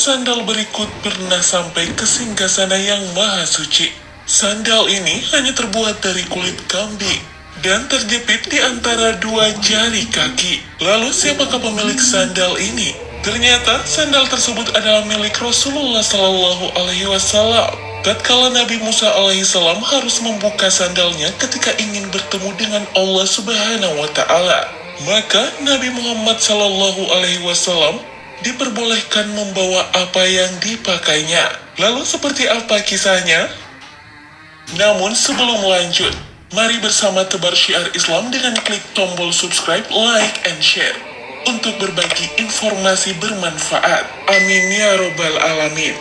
sandal berikut pernah sampai ke singgasana yang maha suci. Sandal ini hanya terbuat dari kulit kambing dan terjepit di antara dua jari kaki. Lalu siapakah pemilik sandal ini? Ternyata sandal tersebut adalah milik Rasulullah Shallallahu Alaihi Wasallam. Tatkala Nabi Musa alaihissalam harus membuka sandalnya ketika ingin bertemu dengan Allah Subhanahu wa Ta'ala, maka Nabi Muhammad Shallallahu Alaihi Wasallam diperbolehkan membawa apa yang dipakainya. Lalu seperti apa kisahnya? Namun sebelum lanjut, mari bersama tebar syiar Islam dengan klik tombol subscribe, like, and share untuk berbagi informasi bermanfaat. Amin ya robbal alamin.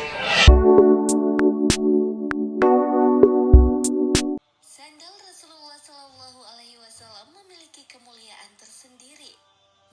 Sandal Rasulullah Shallallahu Alaihi Wasallam memiliki kemuliaan tersendiri.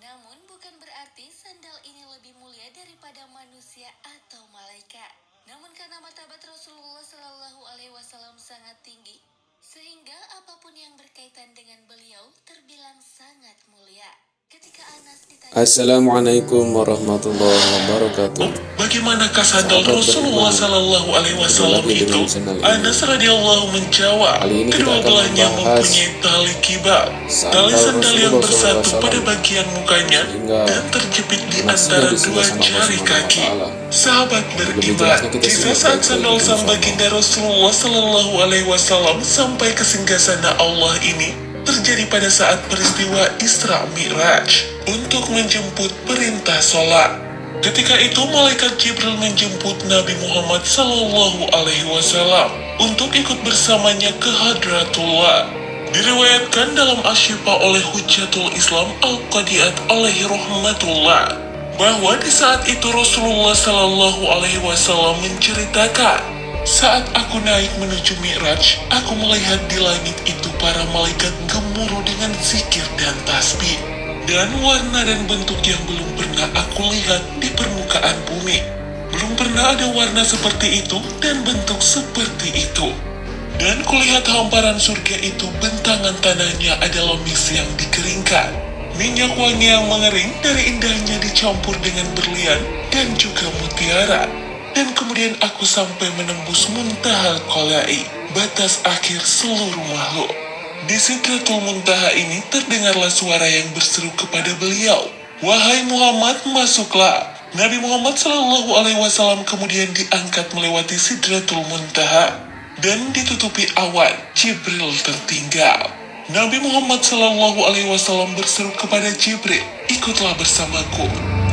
Namun bukan berarti sandal ini lebih mulia daripada manusia atau malaikat. Namun karena martabat Rasulullah Shallallahu Alaihi Wasallam sangat tinggi, sehingga apapun yang berkaitan dengan beliau terbilang sangat mulia. Ketika Anas ditanya, Assalamualaikum warahmatullahi wabarakatuh. Bagaimanakah sandal Rasulullah Sallallahu Alaihi Wasallam itu? Anas radhiyallahu menjawab, kedua belahnya mempunyai tali kibah, tali sandal yang bersatu pada bagian mukanya dan terjepit di antara dua jari kaki. Sahabat beriman, kisah saat sandal sang baginda Rasulullah Sallallahu Alaihi Wasallam sampai ke singgasana Allah ini terjadi pada saat peristiwa Isra Mi'raj untuk menjemput perintah sholat. Ketika itu malaikat Jibril menjemput Nabi Muhammad Sallallahu Alaihi Wasallam untuk ikut bersamanya ke Hadratullah. Diriwayatkan dalam Asy-Syifa oleh Hujjatul Islam Al-Qadiyat alaihi rahmatullah bahwa di saat itu Rasulullah Sallallahu Alaihi Wasallam menceritakan, saat aku naik menuju Mi'raj, aku melihat di langit itu para malaikat gemuruh dengan zikir dan tasbih, dan warna dan bentuk yang belum pernah aku lihat di permukaan bumi. Belum pernah ada warna seperti itu dan bentuk seperti itu. Dan kulihat hamparan surga itu bentangan tanahnya adalah mis yang dikeringkan, minyak wangi yang mengering dari indahnya dicampur dengan berlian dan juga mutiara. Dan kemudian aku sampai menembus muntahal qolai, batas akhir seluruh makhluk. Di Sidratul Muntaha ini terdengarlah suara yang berseru kepada beliau, "Wahai Muhammad, masuklah." Nabi Muhammad Shallallahu Alaihi Wasallam kemudian diangkat melewati Sidratul Muntaha dan ditutupi awan. Jibril tertinggal. Nabi Muhammad Shallallahu Alaihi Wasallam berseru kepada Jibril, "Ikutlah bersamaku."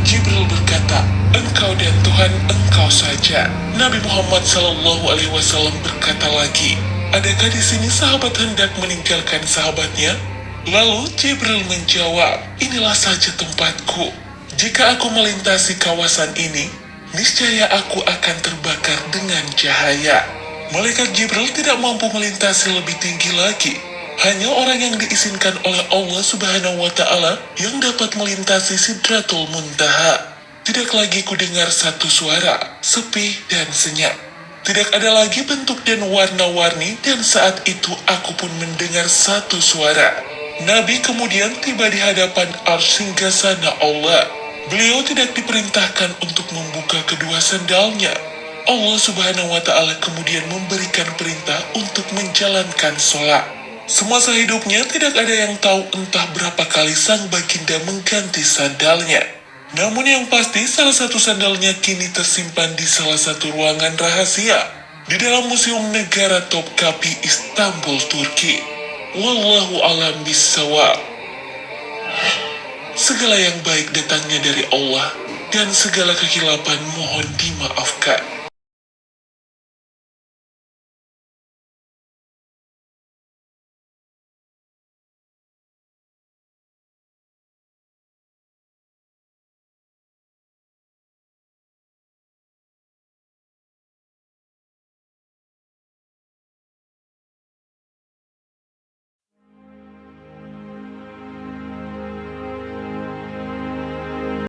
Jibril berkata, "Engkau dan Tuhan engkau saja." Nabi Muhammad Shallallahu Alaihi Wasallam berkata lagi, "Adakah di sini sahabat hendak meninggalkan sahabatnya?" Lalu Jibril menjawab, "Inilah saja tempatku. Jika aku melintasi kawasan ini, niscaya aku akan terbakar dengan cahaya." Malaikat Jibril tidak mampu melintasi lebih tinggi lagi. Hanya orang yang diizinkan oleh Allah Subhanahu wa Ta'ala yang dapat melintasi Sidratul Muntaha. Tidak lagi kudengar satu suara, sepi dan senyap. Tidak ada lagi bentuk dan warna-warni, dan saat itu aku pun mendengar satu suara. Nabi kemudian tiba di hadapan arsy singgasana Allah. Beliau tidak diperintahkan untuk membuka kedua sandalnya. Allah Subhanahu wa Ta'ala kemudian memberikan perintah untuk menjalankan sholat. Semasa hidupnya tidak ada yang tahu entah berapa kali sang baginda mengganti sandalnya. Namun yang pasti salah satu sandalnya kini tersimpan di salah satu ruangan rahasia di dalam Museum Negara Topkapi Istanbul, Turki. Wallahu a'lam bissawab. Segala yang baik datangnya dari Allah dan segala kekilapan mohon dimaafkan.